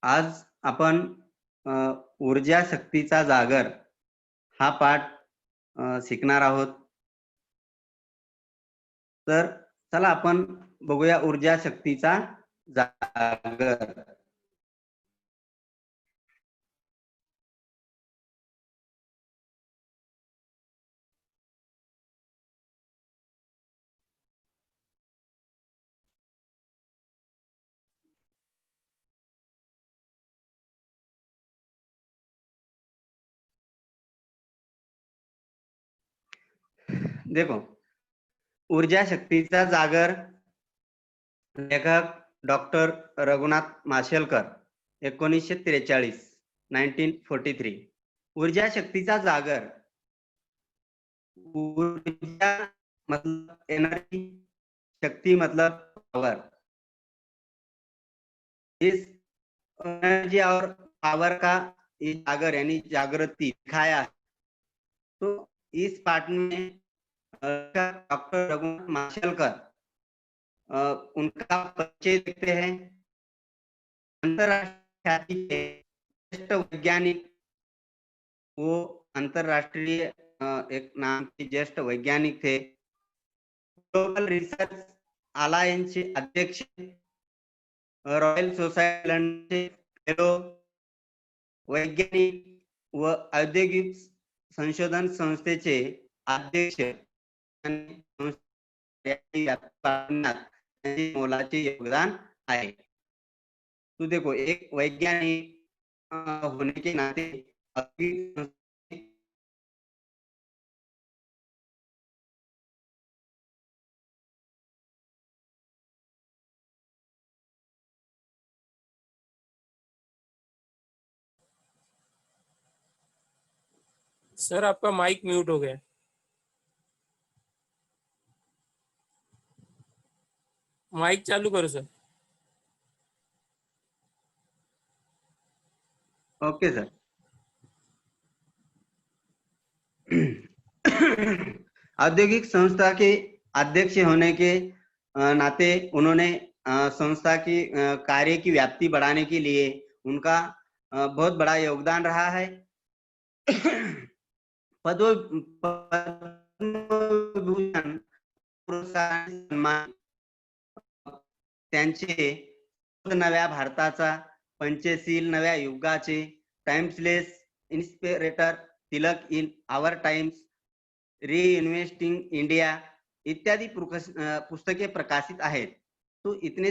आज आपण ऊर्जा शक्तीचा जागर हा पाठ शिकणार आहोत. तर चला आपण बघूया ऊर्जा शक्तीचा जागर. देखो, ऊर्जा शक्तीचा जागर लेखक डॉक्टर रघुनाथ माशेलकर 1943 1943. ऊर्जा शक्तीचा जागर. ऊर्जा मतलब एनर्जी, शक्ति मतलब पावर. इस एनर्जी और पावर का जागर यानी जागृति दिखाया. तो इस पाठ में डॉक्टर रघुनाथ माशेलकर उनका परिचय देते हैं. अंतरराष्ट्रीय ज्येष्ठ वैज्ञानिक, वो अंतरराष्ट्रीय एक नाम के ज्येष्ठ वैज्ञानिक थे. ग्लोबल रिसर्च अलायन्स चे अध्यक्ष, रॉयल सोसायटी लंडन चे फेलो, वैज्ञानिक व औद्योगिक संशोधन संस्थेचे अध्यक्ष मोलाचे योगदान आहे. तो देखो, एक वैज्ञानिक होने के नाते सर आपका माइक म्यूट हो गया. माइक चालू करो सर. Okay sir. औद्योगिक संस्था के अध्यक्ष होने के नाते उन्होंने संस्था की कार्य की व्याप्ति बढ़ाने के लिए उनका बहुत बड़ा योगदान रहा है. पद्मविभूषण पुरस्कार सन्मान त्यांचे नव्या भारताचा, पंचशील नव्या युगाचे, टाइम्सलेस इन्स्पिरेटर, तिलक इन आवर टाइम्स, रीइन्वेस्टिंग इंडिया इत्यादि पुस्तकें प्रकाशित आहेत. तो इतने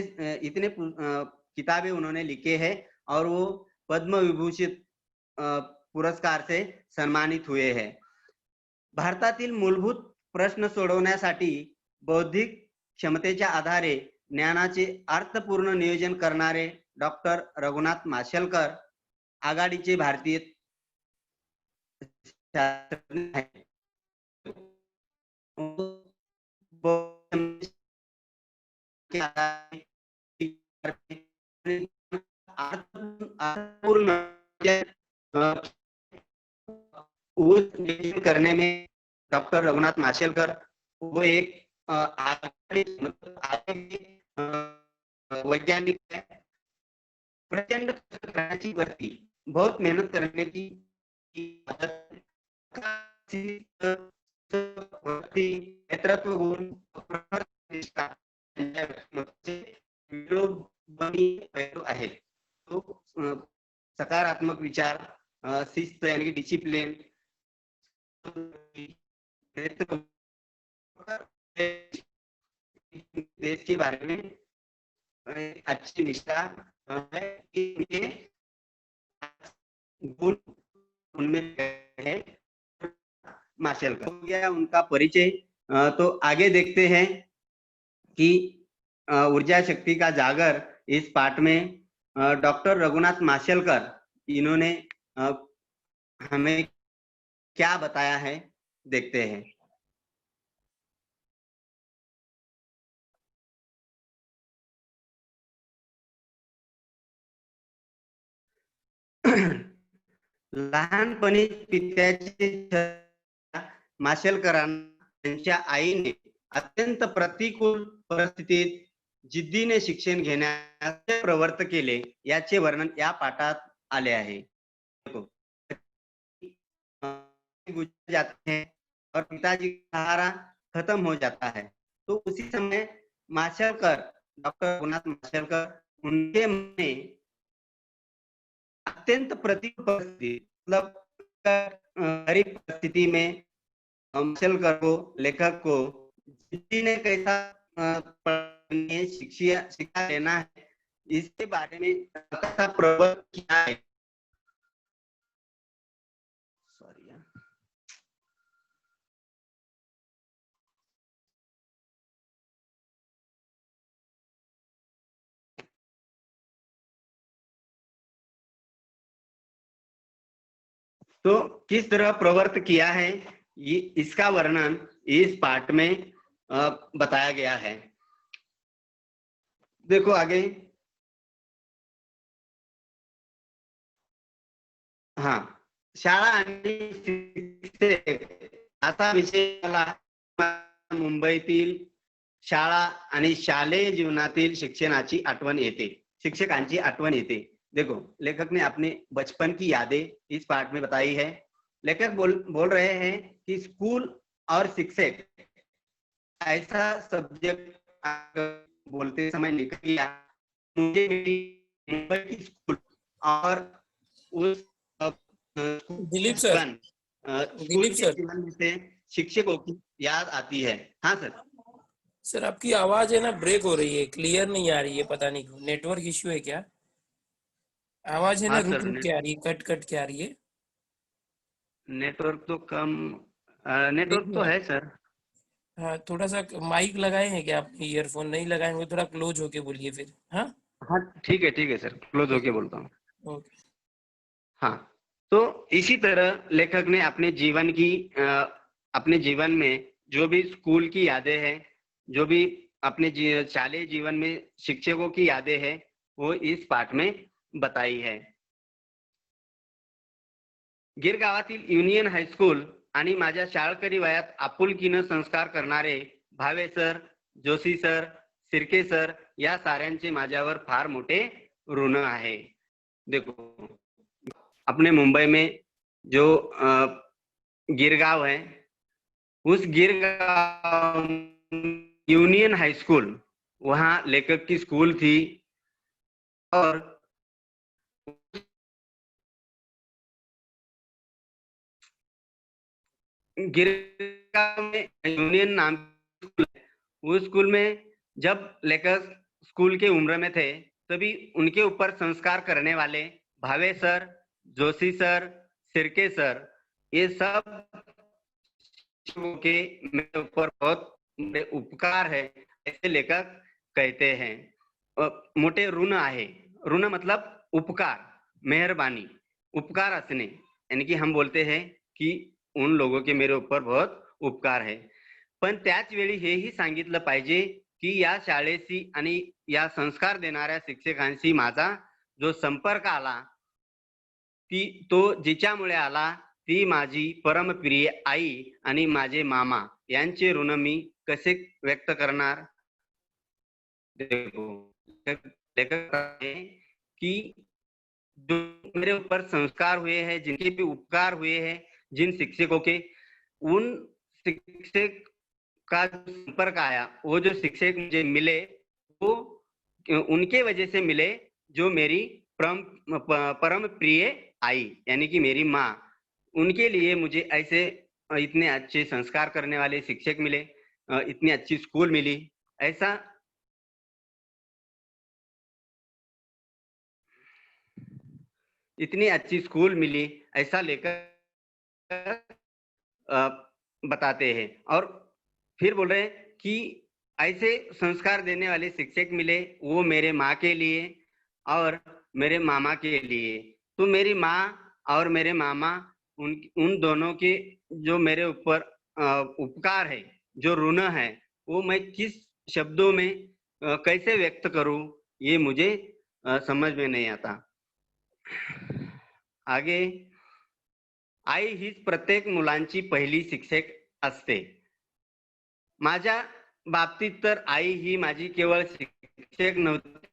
किताबें उन्होंने लिखे हैं और वो पद्म विभूषित पुरस्कार से सम्मानित हुए हैं. भारतातील मूलभूत प्रश्न सोडवण्यासाठी बौद्धिक क्षमतेच्या आधारे ज्ञानाचे अर्थपूर्ण नियोजन करणारे डॉक्टर रघुनाथ माशेलकर आघाडीचे भारतीय शास्त्रज्ञ आहेत. करने में डॉक्टर रघुनाथ माशेलकर वो एक वैज्ञानिक है. प्रचंड करण्याची वरती बहुत मेहनत करने की नेतृत्व गुण आहे. तो सकारात्मक विचार, शिस्त यानी कि डिसिप्लिन, देश के बारे में अच्छी निष्ठा है. गुण उनमें है. माशेलकर हो गया उनका परिचय. तो आगे देखते हैं कि ऊर्जा शक्ति का जागर इस पाठ में डॉक्टर रघुनाथ माशेलकर इन्होंने हमें क्या बताया है, देखते हैं. लहानपणी पित्याचे माशेलकरांना त्यांच्या आईने अत्यंत प्रतिकूल परिस्थितीत जिद्दीने शिक्षण घेण्यास प्रवृत्त केले याचे वर्णन या पाठात आले आहे. गुजर जाते हैं और पिताजी का सहारा खत्म हो जाता है, तो उसी समय माशेलकर, डॉक्टर रघुनाथ माशेलकर, उनके मन में अत्यंत प्रतिकूल परिस्थिति, मतलब गरीब परिस्थिति में माशेलकर को, लेखक को जिद्दी ने कैसा शिक्षा लेना है इसके बारे में कैसा प्रवृत्त किया है. सॉरी. तो किस तरह प्रवृत्त किया है ये इसका वर्णन इस पाठ में बताया गया है. देखो आगे. हाँ, शाळा आणि शिक्षक असा विषय मला मुंबईतील शाळा आणि शालेय जीवनातील शिक्षणाची आठवण येते, शिक्षकांची आठवण येते. देखो, लेखक ने अपने बचपन की यादें इस पाठ में बताई है. लेखक बोल रहे हैं कि स्कूल और शिक्षक ऐसा सब्जेक्ट बोलते समय निकल गया. मुझे मेरी मुंबई की स्कूल और उस दिलीप सर, स्कूल के जीवन से शिक्षकों की याद आती है. हाँ सर. सर आपकी आवाज है ना ब्रेक हो रही है, क्लियर नहीं आ रही है, पता नहीं क्यों, नेटवर्क इश्यू है क्या? आवाज है ना हाँ रुक सर, रुक के आ रही है, कट कट के आ रही है. नेटवर्क तो कम, नेटवर्क तो देखिए, है सर. हाँ थोड़ा सा माइक लगाए हैं क्या आपने? ईयरफोन नहीं लगाए होंगे, थोड़ा क्लोज होके बोलिए फिर. हाँ हाँ ठीक है सर, क्लोज होके बोलता हूँ. ओके. हाँ, तो इसी तरह लेखक ने अपने जीवन में जो भी स्कूल की यादें हैं, जो भी अपने शालेय जीवन में शिक्षकों की यादें हैं, वो इस पाठ में बताई है. गिरगावातील युनियन हायस्कूल आणि माझ्या शाळकरी वयात आपुलकीनं संस्कार करणारे भावे सर, जोशी सर, सिरके सर या साऱ्यांचे माझ्यावर फार मोठे ऋण आहे. देखो, अपने मुंबई में जो गिरगांव है, उस गिरगांव यूनियन हाई स्कूल, वहां लेखक की स्कूल थी. और गिरगांव में यूनियन नाम स्कूल है. उस स्कूल में जब लेखक स्कूल के उम्र में थे, तभी उनके ऊपर संस्कार करने वाले भावे सर, जोशी सर, सिरके सर, ये सब के मेरे ऊपर बहुत बड़े उपकार है, ऐसे लेखक कहते हैं. मोठे ऋण आहे. ऋण मतलब उपकार, मेहरबानी, उपकार असणे, यानी कि हम बोलते हैं कि उन लोगों के मेरे ऊपर बहुत उपकार है. पण त्याच वेळी हेही सांगितलं पाहिजे की या शाळेशी आणि या संस्कार देणाऱ्या शिक्षकांशी माझा जो संपर्क आला, तो जिच्यामुळे आला, ती माझी परमप्रिय आई आणि माझे मामा यांचे ऋण मी कसे व्यक्त करणार. देखो, लेखक है कि जो मेरे ऊपर संस्कार हुए हैं, जिनके भी उपकार हुए हैं, जिन शिक्षकों के, उन शिक्षक का जो संपर्क आया, वो जो शिक्षक मुझे मिले, वो उनके वजह से मिले, जो मेरी परम प्रिय आई यानी कि मेरी माँ. उनके लिए मुझे ऐसे इतने अच्छे संस्कार करने वाले शिक्षक मिले, इतनी अच्छी स्कूल मिली. ऐसा इतनी अच्छी स्कूल मिली, ऐसा लेकर बताते हैं. और फिर बोल रहे हैं कि ऐसे संस्कार देने वाले शिक्षक मिले, वो मेरे माँ के लिए और मेरे मामा के लिए. तो मेरी माँ और मेरे मामा, उन दोनों के जो मेरे ऊपर उपकार है, जो ऋण है, वो मैं किस शब्दों में कैसे व्यक्त करूं, ये मुझे समझ में नहीं आता. आगे. आई हीच प्रत्येक मुलांची पहिली शिक्षक असते. माझ्या बाबतीत तर आई ही माझी केवळ शिक्षक नव्हती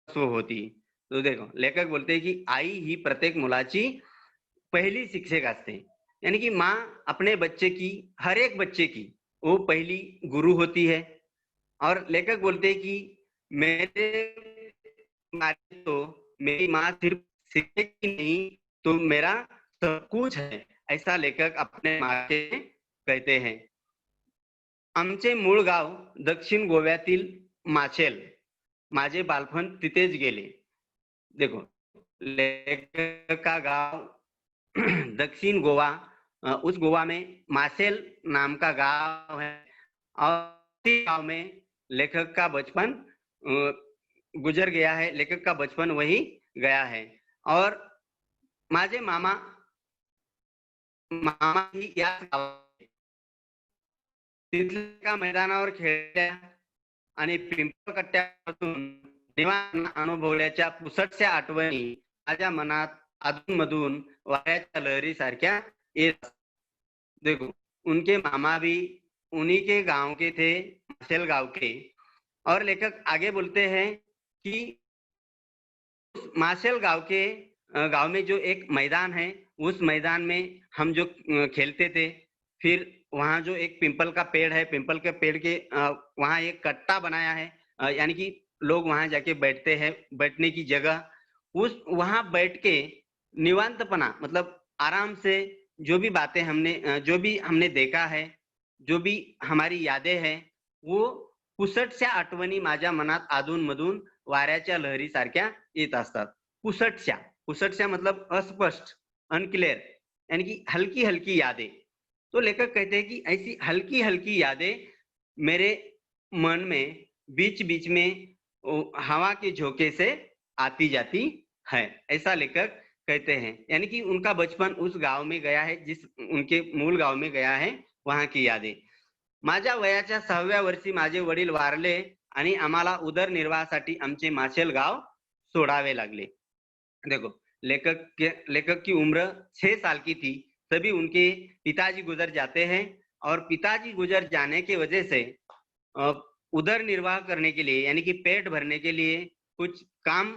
होती. तो देखो लेखक बोलते कि आई ही प्रत्येक मुलाची पहली शिक्षक असते. यानी कि माँ अपने बच्चे की, हर एक बच्चे की वो पहली गुरु होती है। और लेखक बोलते हैं कि मेरे मारे तो मेरी माँ सिर्फ शिक्षक ही नहीं तो मेरा सब कुछ है, ऐसा लेखक अपने माँ के कहते हैं. आमचे मूळ गाव दक्षिण गोव्यातील माचेल. माझे बालपण तिथेच गेले. देखो लेखक का गांव दक्षिण गोवा, उस गोवा में मासेल नाम का गांव है और उसी गांव में लेखक का बचपन गुजर गया है. लेखक का बचपन वही गया है. और माझे मामा मामा ही याच गावात तिथल्या मैदानावर खेळल्या आणि पिंपळ कट्ट्यापासून निवांत अनुभवल्याच्या पुसटशा आठवणी माझ्या मनात अधूनमधून वाऱ्याच्या लहरी सारख्या येत. देखो उनके मामा भी उन्हीं के गांव के थे, मासेल गांव के. और लेखक आगे बोलते हैं कि मासेल गांव के गांव में जो एक मैदान है, उस मैदान में हम जो खेलते थे, फिर वहाँ जो एक पिंपल का पेड़ है, पिंपल के पेड़ के वहाँ एक कट्टा बनाया है, यानी कि लोग वहाँ जाके बैठते हैं, बैठने की जगह. उस वहाँ बैठ के निवांतपना मतलब आराम से जो भी बातें हमने जो भी हमने देखा है, जो भी हमारी यादें हैं, वो पुसटशा आठवणी माझ्या मनात अधून-मधून वाऱ्याच्या लहरी सारख्या येत असतात. पुसटशा, पुसटशा मतलब अस्पष्ट, अनक्लियर, यानी कि हल्की-हल्की यादें. तो लेखक कहते हैं कि ऐसी हल्की-हल्की यादें मेरे मन में बीच-बीच में हवा के झोंके से आती जाती है. ऐसा लेखक कहते हैं. यानी कि उनका बचपन उस गांव में गया है, जिस उनके मूल गांव में गया है, वहां की यादें. माझ्या वयाच्या 6व्या वर्षी माझे वडील वारले आणि आम्हाला उदरनिर्वाहासाठी आमचे माशेल गाव सोडावे लागले. देखो लेखक की उम्र 6 साल की थी, तभी उनके पिताजी गुजर जाते हैं. और पिताजी गुजर जाने की वजह से उदर निर्वाह करने के लिए यानी कि पेट भरने के लिए कुछ काम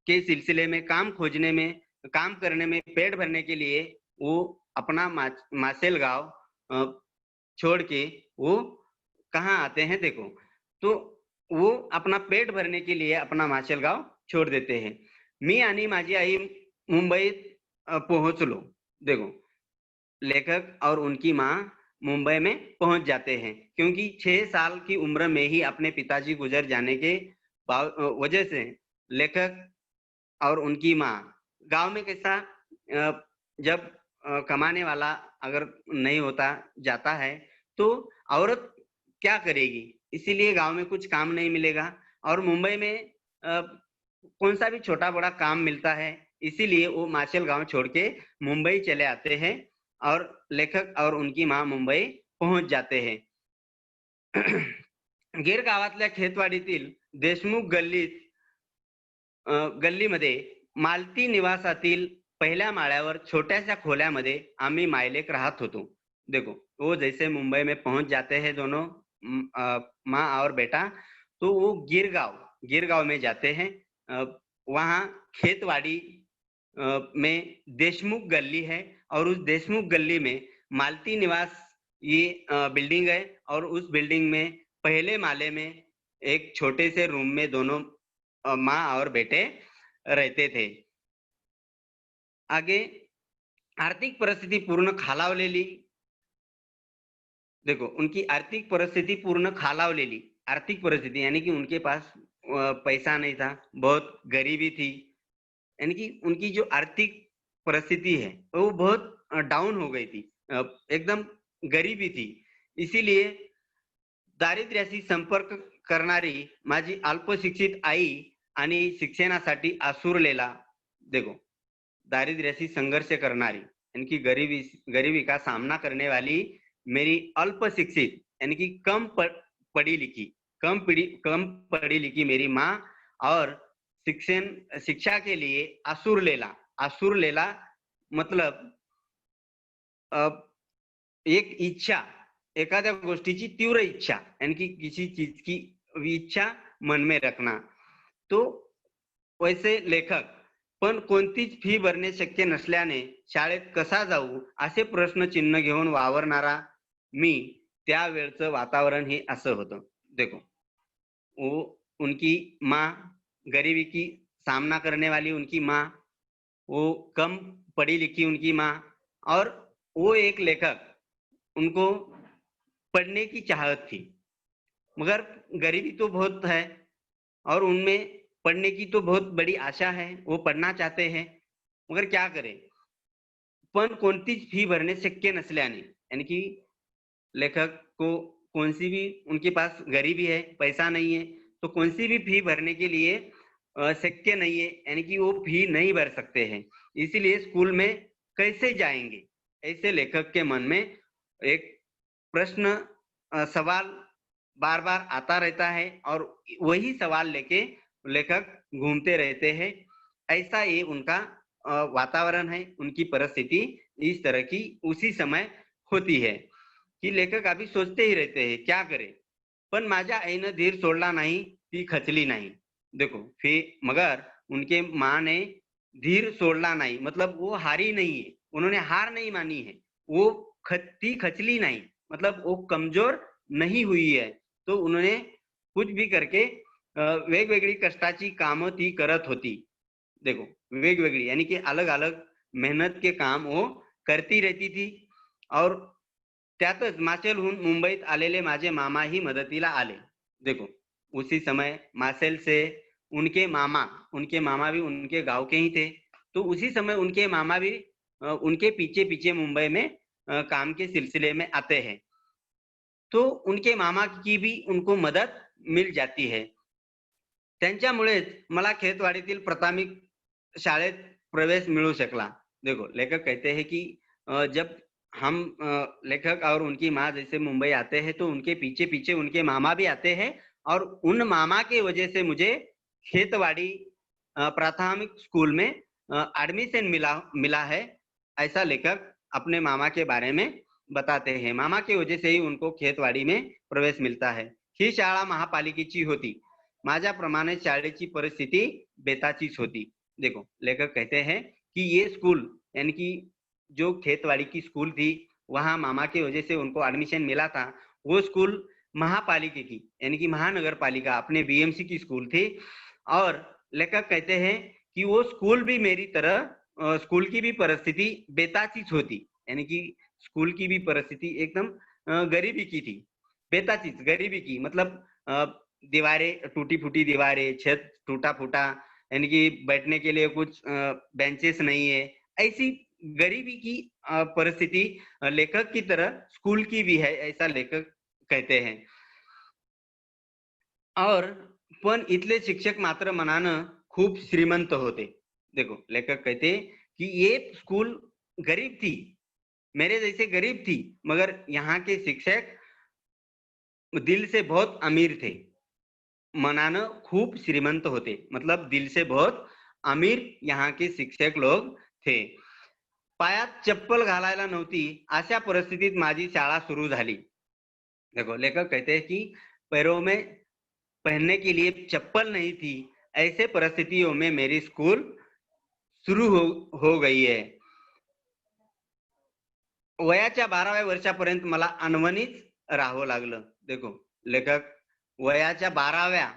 के सिलसिले में, काम खोजने में, काम करने में, पेट भरने के लिए वो अपना मासेल गांव छोड़ के वो कहाँ आते हैं देखो. तो वो अपना पेट भरने के लिए अपना माशेल गाव छोड़ देते हैं. मी आणि माझी आई मुंबईत पोहोचलो. देखो लेखक और उनकी माँ मुंबई में पहुंच जाते हैं, क्योंकि 6 साल की उम्र में ही अपने पिताजी गुजर जाने के वजह से लेखक और उनकी माँ गांव में कैसा जब कमाने वाला अगर नहीं होता जाता है तो औरत क्या करेगी, इसीलिए गांव में कुछ काम नहीं मिलेगा. और मुंबई में कौन सा भी छोटा बड़ा काम मिलता है, इसीलिए वो माशेल गांव छोड़ के मुंबई चले आते हैं और लेखक और उनकी माँ मुंबई पहुंच जाते हैं. गिर गावातल्या खेतवाडीतील देशमुख गल्लीमध्ये मालती निवासातील पहिल्या माळ्यावर छोट्याशा खोल्यामध्ये आम्ही मायलेक राहत होतो. देखो वो जैसे मुंबई में पहुंच जाते हैं दोनों माँ और बेटा, तो वो गिरगांव में जाते हैं. वहाँ खेतवाड़ी में देशमुख गली है और उस देशमुख गली में मालती निवास ये बिल्डिंग है. और उस बिल्डिंग में पहले माले में एक छोटे से रूम में दोनों माँ और बेटे रहते थे. आगे आर्थिक परिस्थिती पूर्ण खालावलेली. देखो उनकी आर्थिक परिस्थिति पूर्ण खालावलेली. आर्थिक परिस्थिति यानी कि उनके पास पैसा नहीं था, बहुत गरीबी थी. यानी कि उनकी जो आर्थिक परिस्थिति है वो बहुत डाउन हो गई थी, एकदम गरीबी थी. इसीलिए दारिद्र्याशी संपर्क करणारी माझी अल्पशिक्षित आई आणि शिक्षणासाठी आसुरलेला. देखो दारिद्र्याशी संघर्ष करणारी यानी कि गरीबी का सामना करने वाली मेरी अल्पशिक्षित यानी कि कम पढ़ी लिखी मेरी माँ और शिक्षा के लिए आसुर लेला मतलब एक इच्छा एखाद्या गोष्टीची तीव्र इच्छा यानी कि किसी चीज की इच्छा मन में रखना. तो वैसे लेखक पण कोणतीच फी भरणे शक्य नसल्याने शाळेत कसा जाऊ असे प्रश्नचिन्ह घेऊन वावरणारा मी, त्यावेळचं वातावरण हे असं होतं. देखो, वो उनकी माँ, गरीबी की सामना करने वाली उनकी माँ, वो कम पढ़ी लिखी उनकी माँ, और वो एक लेखक, उनको पढ़ने की चाहत थी, मगर गरीबी तो बहुत है और उनमें पढ़ने की तो बहुत बड़ी आशा है, वो पढ़ना चाहते हैं, मगर क्या करें? पण कोणतीच फी भरणे शक्य नसल्याने, यानी कि लेखक को कौन सी भी, उनके पास गरीबी है, पैसा नहीं है, तो कौन सी भी फी भरने के लिए शक्य नहीं है, यानी कि वो फी नहीं भर सकते हैं, इसीलिए स्कूल में कैसे जाएंगे? ऐसे लेखक के मन में एक प्रश्न, सवाल बार बार आता रहता है और वही सवाल लेके लेखक घूमते रहते हैं. ऐसा ये उनका वातावरण है, उनकी परिस्थिति इस तरह की उसी समय होती है की लेखक अभी सोचते ही रहते हैं क्या करें. पण माझ्या आईनं धीर सोडला नाही, ती खचली नाही. देखो, फिर मगर उनके माँ ने धीर सोडला नहीं, मतलब वो हारी नहीं है, उन्होंने हार नहीं मानी है, वो ती खचली नहीं, मतलब वो कमजोर नहीं हुई है. तो उन्होंने कुछ भी करके वेगवेगळी कष्टाची कामं ती करत होती. देखो, वेगवेगळी यानी कि अलग अलग मेहनत के काम वो करती रहती थी. और त्यातच माशेलहून मुंबईत आलेले माझे मामाही मदतीला आले. देखो, उसी समय माशेल से उनके मामा भी उनके गांव के ही थे. तो उसी समय उनके मामा भी उनके पीछे पीछे मुंबई में काम के सिलसिले में आते हैं. तो उनके मामा की भी उनको मदद मिल जाती है. त्यांच्यामुळेच मला खेतवाडीतील प्राथमिक शाळेत प्रवेश मिलू सकला. देखो, लेखक कहते हैं कि जब हम लेखक और उनकी माँ जैसे मुंबई आते हैं तो उनके पीछे पीछे उनके मामा भी आते हैं, और उन मामा के वजह से मुझे खेतवाड़ी प्राथमिक स्कूल में एडमिशन मिला मिला है. ऐसा लेखक अपने मामा के बारे में बताते हैं. मामा की वजह से ही उनको खेतवाड़ी में प्रवेश मिलता है. ही शाळा महापालिकेची होती. माझ्याप्रमाणे शाळेची परिस्थिती बेताचीच होती. देखो, लेखक कहते हैं कि ये स्कूल यानी कि जो खेतवाड़ी की स्कूल थी, वहां मामा की वजह से उनको एडमिशन मिला था. वो स्कूल महापालिका की यानी कि महानगर पालिका अपने बीएमसी की स्कूल थी. और लेखक कहते हैं कि वो स्कूल भी मेरी तरह स्कूल की भी परिस्थिति बेताचीच होती, यानी कि स्कूल की भी परिस्थिति एकदम गरीबी की थी. बेताचीच गरीबी की मतलब दीवारें टूटी फूटी, दीवारें, छत टूटा फूटा, यानी कि बैठने के लिए कुछ बेंचेस नहीं है. ऐसी गरीबी की परिस्थिति लेखक की तरह स्कूल की भी है, ऐसा लेखक कहते हैं. और पण इथले शिक्षक मात्र मनानं खूप श्रीमंत होते. देखो, लेखक कहते कि ये स्कूल गरीब थी, मेरे जैसे गरीब थी, मगर यहाँ के शिक्षक दिल से बहुत अमीर थे. मनानं खूप श्रीमंत होते, मतलब दिल से बहुत अमीर यहाँ के शिक्षक लोग थे. पायात चप्पल घालायला नव्हती अशा परिस्थितीत माझी शाळा सुरू झाली. देखो, लेखक कहते हैं कि पैरों में पहनने के लिए चप्पल नहीं थी, ऐसे परिस्थितियों में मेरी स्कूल शुरू हो गई है. वयाच्या 12व्या वर्षापर्यंत मला अनवणीच राहावं लागलं. देखो, लेखक वयाच्या 12व्या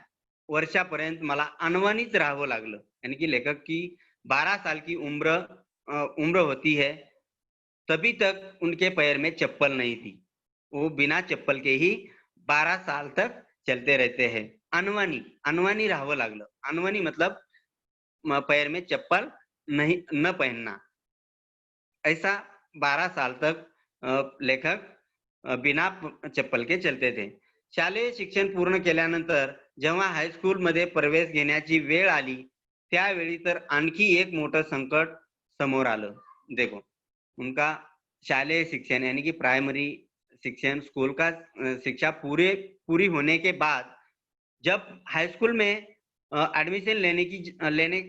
वर्षापर्यंत मला अनवणीच राहावं लागलं, यानी कि लेखक की 12 साल की उम्र होती है, तभी तक उनके पैर में चप्पल नहीं थी. वो बिना चप्पल के ही 12 साल तक चलते रहते हैं. अनवाणी अनवाणी राहावं लागलं. अनवाणी मतलब पैर में चप्पल नहीं न पहनना. ऐसा 12 साल तक लेखक बिना चप्पल के चलते थे. शालेय शिक्षण पूर्ण केल्यानंतर जेव्हा हायस्कूलमध्ये प्रवेश घेण्याची वेळ आली, त्यावेळी तर आणखी एक मोठं संकट समोर आलं. देखो, उनका शालेय शिक्षण यानी कि प्राइमरी शिक्षण, स्कूल का शिक्षा पूरी होने के बाद जब हाई स्कूल में एडमिशन लेने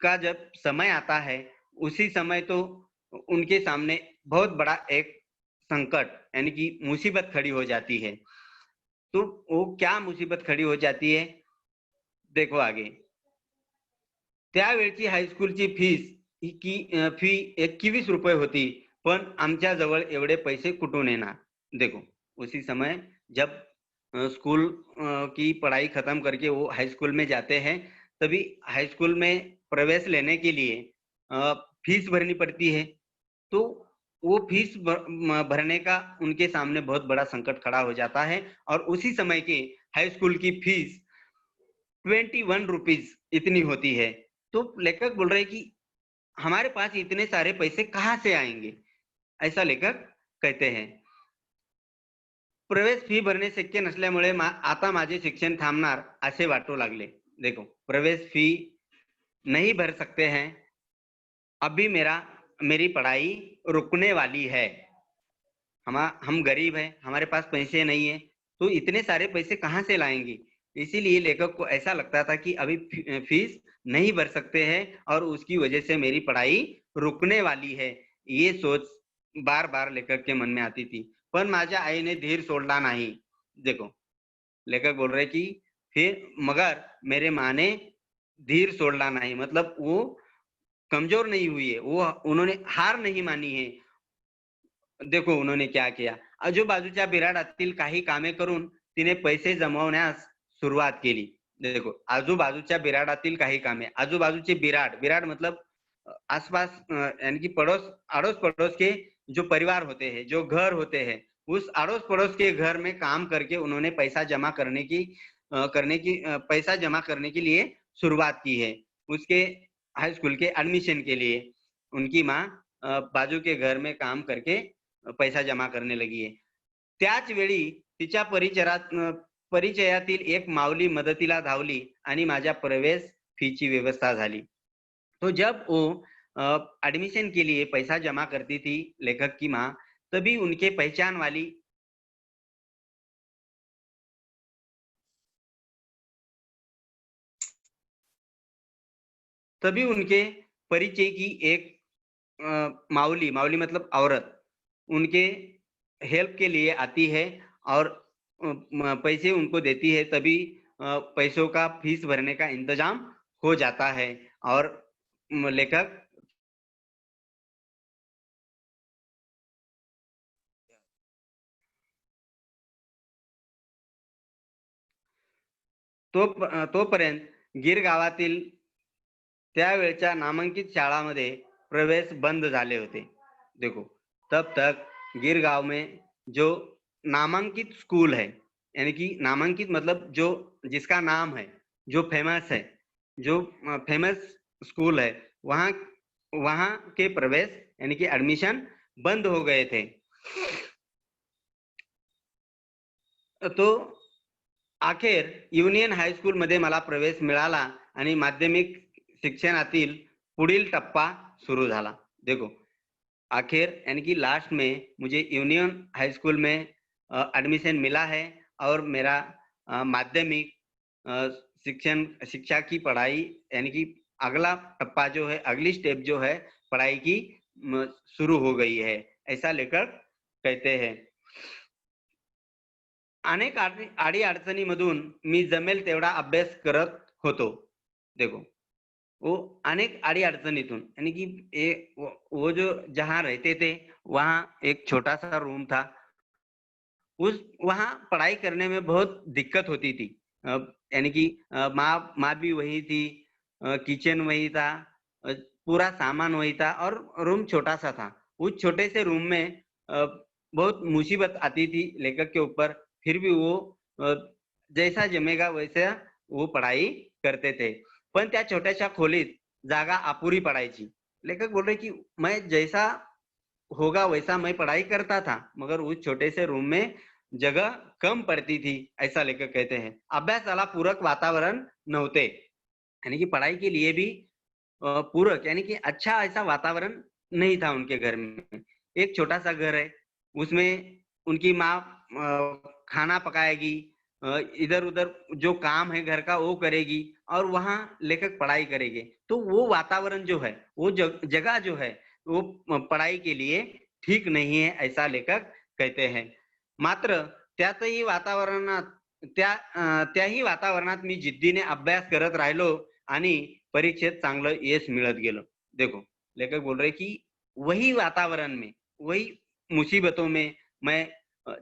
का जब समय आता है, उसी समय तो उनके सामने बहुत बड़ा एक संकट यानी कि मुसीबत खड़ी हो जाती है। तो वो क्या मुसीबत खड़ी हो जाती है, देखो आगे। त्यावेळची हायस्कूलची फी 21 रुपये होती, पण आमच्या जवळ एवढे पैसे कुठून येणार? देखो, उसी समय जब स्कूल की पढ़ाई खत्म करके वो हाई स्कूल में जाते हैं, तभी हाई स्कूल में प्रवेश लेने के लिए फीस भरनी पड़ती है। तो वो फीस भरने का उनके सामने बहुत बड़ा संकट खड़ा हो जाता है और उसी समय के हाई स्कूल की फीस 21 रुपीज इतनी होती है। तो लेखक बोल रहे हैं कि हमारे पास इतने सारे पैसे कहाँ से आएंगे, ऐसा लेखक कहते हैं। प्रवेश फी भरणे शक्य नसल्यामुळे आता माझे शिक्षण थांबणार असे वाटू लागले। देखो, प्रवेश फी नहीं भर सकते हैं, अभी मेरी पढ़ाई रुकने वाली है। हम गरीब हैं, हमारे पास पैसे नहीं है, तो इतने सारे पैसे कहाँ से लाएंगे? इसीलिए लेखक को ऐसा लगता था कि अभी फीस नहीं भर सकते हैं और उसकी वजह से मेरी पढ़ाई रुकने वाली है। ये सोच बार बार लेखक के मन में आती थी, पण माझ्या आईने धीर सोडला नहीं। देखो, लेखक बोल रहे कि फिर मगर मेरे माँ ने धीर सोडला नहीं, मतलब वो कमजोर नहीं हुई है, वो उन्होंने हार नहीं मानी है। देखो उन्होंने क्या किया, आजूबाजूच्या बिराडातील काही कामे करून तिने पैसे जमवण्यास सुरुवात केली। देखो, आजूबाजूच्या बिराडातील काही कामे, आजूबाजूचे बिराड मतलब आसपास यानी कि अड़ोस पड़ोस के जो परिवार होते हैं, जो घर होते हैं, उस अड़ोस पड़ोस के घर में काम करके उन्होंने पैसा जमा करने के लिए शुरुआत की है। उसके हाई स्कूल के एडमिशन के लिए उनकी माँ बाजू के घर में काम करके पैसा जमा करने लगी है। त्याच वेळी तिच्या परिचयातील एक माऊली मदतीला धावली आणि माझ्या प्रवेश फीची व्यवस्था झाली। तो जब वो एडमिशन के लिए पैसा जमा करती थी लेखक की माँ, तभी उनके पहचान वाली तभी उनके परिचय की एक माऊली मतलब औरत उनके हेल्प के लिए आती है और पैसे उनको देती है, तभी पैसों का फीस भरने का इंतजाम हो जाता है। और लेखक तोपर्यंत गिर गावातील त्यावेळच्या नामांकित शाळामध्ये प्रवेश बंद झाले होते। देखो, तब तक गिर गांव में जो नामांकित स्कूल है, यानी कि नामांकित मतलब जो जिसका नाम है, जो फेमस है, जो फेमस स्कूल है, वहाँ वहाँ के प्रवेश यानी कि एडमिशन बंद हो गए थे। तो अखेर युनियन हायस्कूल मध्ये मला प्रवेश मिळाला आणि माध्यमिक शिक्षणातील पुढील टप्पा शुरू झाला। देखो, आखिर यानी कि लास्ट में मुझे यूनियन हाई स्कूल में एडमिशन मिला है और मेरा माध्यमिक शिक्षा की पढ़ाई यानी कि अगला टप्पा जो है, अगली स्टेप जो है पढ़ाई की शुरू हो गई है, ऐसा लेखक कहते हैं। अनेक आडी अडचणीमधून मी जमेल तेवढा अभ्यास करत होतो। देखो, वो अनेक आड़ी अड़चनीतून यानी कि वो जो जहाँ रहते थे वहाँ एक छोटा सा रूम था, वहाँ पढ़ाई करने में बहुत दिक्कत होती थी। यानी कि माँ भी वही थी, किचन वही था, पूरा सामान वही था और रूम छोटा सा था। उस छोटे से रूम में बहुत मुसीबत आती थी लेखक के ऊपर, फिर भी वो जैसा जमेगा वैसा वो पढ़ाई करते थे। पण त्या छोट्याशा खोलीत जागा अपुरी पडायची। लेखक बोल रहे कि मैं जैसा होगा वैसा मैं पढ़ाई करता था, मगर उस छोटे से रूम में जगह कम पड़ती थी, ऐसा लेखक कहते हैं। अभ्यासाला पूरक वातावरण नव्हते, यानी कि पढ़ाई के लिए भी पूरक यानी कि अच्छा ऐसा वातावरण नहीं था उनके घर में। एक छोटा सा घर है, उसमें उनकी माँ खाना पकाएगी, इधर उधर जो काम है घर का वो करेगी और वहां लेखक पढ़ाई करेंगे। तो वो वातावरण जो है, वो जगह जो है, वो पढ़ाई के लिए ठीक नहीं है, ऐसा लेखक कहते हैं. मात्र त्याही वातावरणात मी जिद्दीने अभ्यास करत राहिलो आणि परीक्षेत चांगलं यश मिळत गेलं. देखो, लेखक बोल रहे कि वही वातावरण में, वही मुसीबतों में मैं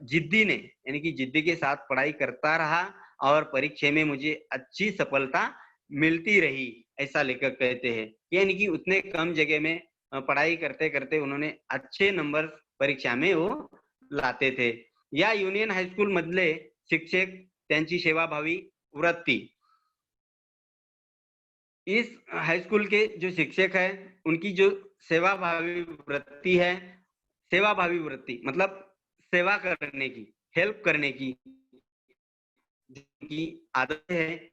जिद्दी ने यानी कि जिद्दी के साथ पढ़ाई करता रहा और परीक्षा में मुझे अच्छी सफलता मिलती रही, ऐसा लेखक कहते हैं. यानी कि उतने कम जगह में पढ़ाई करते करते उन्होंने अच्छे नंबर परीक्षा में वो लाते थे. या युनियन हायस्कूल मधले शिक्षक त्यांची सेवाभावी वृत्ती. इस हाईस्कूल के जो शिक्षक है उनकी जो सेवाभावी वृत्ति है, सेवाभावी वृत्ति मतलब सेवा करने की, हेल्प करने की जिनकी आदत है,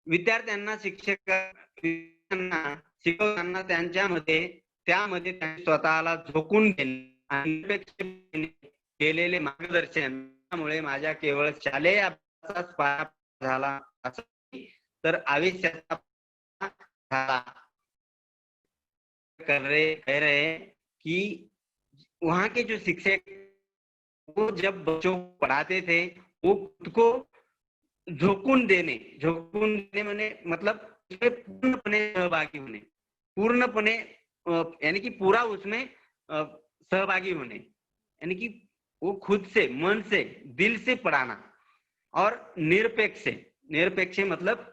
विद्यार्थ्यांना विद्यार्थ्यांना शिकवताना त्यामध्ये त्यांनी स्वतःला झोकून देणे आणि निरपेक्षपणे केलेले मार्गदर्शन त्यामुळे माझ्या केवळ शालेय अभ्यासाचाच पाया झाला असं नाही, तर आयुष्याचा झाला. कह रहे हैं कि वहाँ के जो शिक्षक वो जब बच्चों को पढ़ाते थे वो खुद को झोकून देने माने मतलब उसमें पूर्णपणे सहभागी होणे, पूर्णपणे यानी कि पूरा उसमें सहभागी होने, यानी कि वो खुद से, मन से, दिल से पढ़ाना और निरपेक्ष मतलब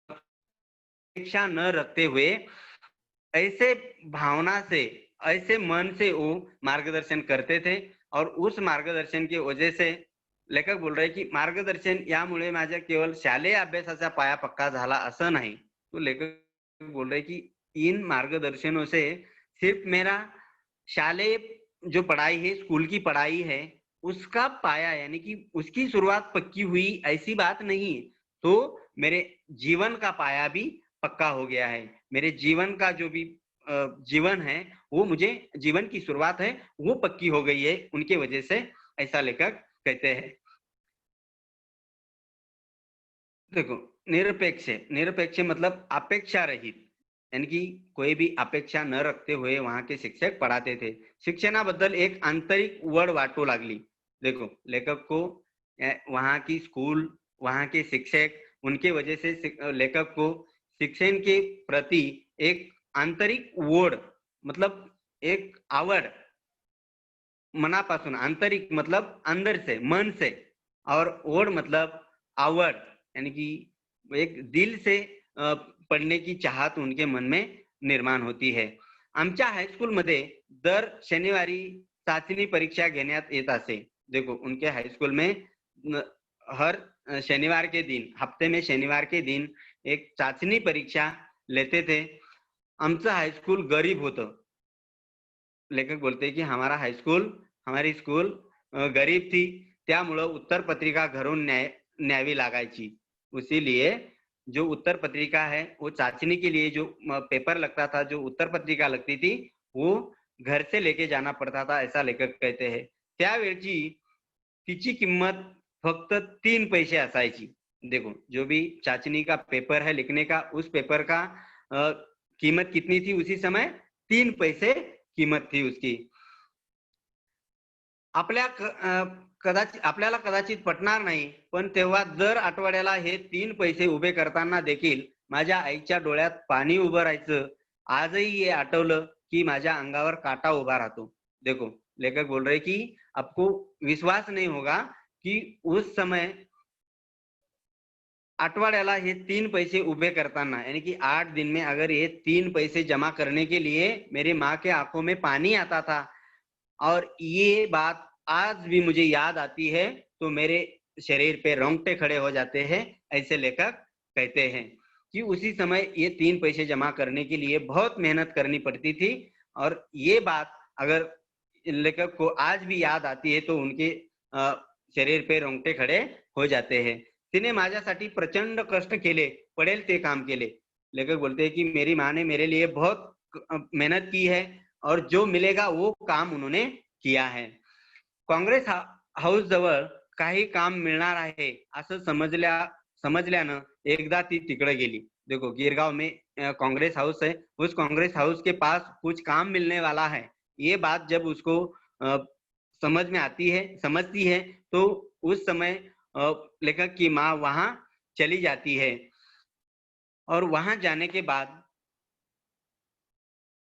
अपेक्षा न रखते हुए ऐसे भावना से, ऐसे मन से वो मार्गदर्शन करते थे. और उस मार्गदर्शन की वजह से लेखक बोल रहे की मार्गदर्शन यामुळे माझ्या केवळ शालेय अभ्यासाचा पाया पक्का झाला असं नाही. तो लेखक बोल रहे कि इन मार्गदर्शनों से सिर्फ मेरा शालेय जो पढ़ाई है, स्कूल की पढ़ाई है, उसका पाया यानी कि उसकी शुरुआत पक्की हुई ऐसी बात नहीं, तो मेरे जीवन का पाया भी पक्का हो गया है. मेरे जीवन का जो भी जीवन है वो मुझे जीवन की शुरुआत है वो पक्की हो गई है उनके वजह से, ऐसा लेखक कहते हैं. देखो, निरपेक्ष मतलब अपेक्षा रहित, यानी कि कोई भी अपेक्षा न रखते हुए वहां के शिक्षक पढ़ाते थे. शिक्षणाबद्दल एक आंतरिक वड वाटू लागली. देखो, लेखक को वहां की स्कूल, वहां के शिक्षक, उनके वजह से लेखक को शिक्षण के प्रति एक आंतरिक ओढ मतलब एक आवड, मनापासून, आंतरिक मतलब अंदर से, मन से, और ओढ मतलब आवड यानी कि एक दिल से पढ़ने की चाहत उनके मन में निर्माण होती है. आमच्या हाईस्कूल मध्ये दर शनिवारी चाचणी परीक्षा घेण्यात येत असे. देखो, उनके हाईस्कूल में हर शनिवार के दिन, हफ्ते में शनिवार के दिन एक चाचणी परीक्षा लेते थे. आमचं हाईस्कूल गरीब होतं. लेखक बोलते कि हमारी स्कूल गरीब थी, त्यामुळे उत्तर पत्रिका घरून न्यावी लागायची. इसीलिए जो उत्तर पत्रिका है वो चाचनी के लिए जो पेपर लगता था, जो उत्तर पत्रिका लगती थी वो घर से लेके जाना पड़ता था, ऐसा लेखक कहते हैं. त्यावेळची तिची किंमत फक्त 3 पैसे असायची. देखो, जो भी चाचनी का पेपर है लिखने का, उस पेपर का कीमत कितनी थी उसी समय? 3 पैसे कीमत थी उसकी. आपल्याला कदाचित पटणार नाही, पण तेव्हा दर आठवड्याला हे 3 पैसे उभे करताना देखील माझ्या आईच्या डोळ्यात पाणी उभं राहायचं. आजही हे आठवलं की माझ्या अंगावर काटा उभा राहतो. देखो, लेखक बोल रहे कि आपको विश्वास नहीं होगा कि उस समय आठवड्याला हे 3 पैसे उभे करताना यानी कि 8 दिन में अगर ये 3 पैसे जमा करने के लिए मेरी माँ के आंखों में पानी आता था, और ये बात आज भी मुझे याद आती है तो मेरे शरीर पे रोंगटे खड़े हो जाते हैं, ऐसे लेखक कहते हैं कि उसी समय ये 3 पैसे जमा करने के लिए बहुत मेहनत करनी पड़ती थी. और ये बात अगर लेखक को आज भी याद आती है तो उनके शरीर पे रोंगटे खड़े हो जाते हैं. तिने माझ्यासाठी प्रचंड कष्ट केले, पडेल ते काम केले. लेखक बोलते हैं कि मेरी माँ ने मेरे लिए बहुत मेहनत की है और जो मिलेगा वो काम उन्होंने किया है. काँग्रेस हाऊस जवळ काही काम मिळणार आहे असं समजल्यानं एकदा ती तिकडे गेली. देखो, गिरगांव में कांग्रेस हाउस है, उस कांग्रेस हाउस के पास कुछ काम मिलने वाला है, ये बात जब उसको समझ में आती है, समझती है, तो उस समय लेखक की माँ वहां चली जाती है और वहां जाने के बाद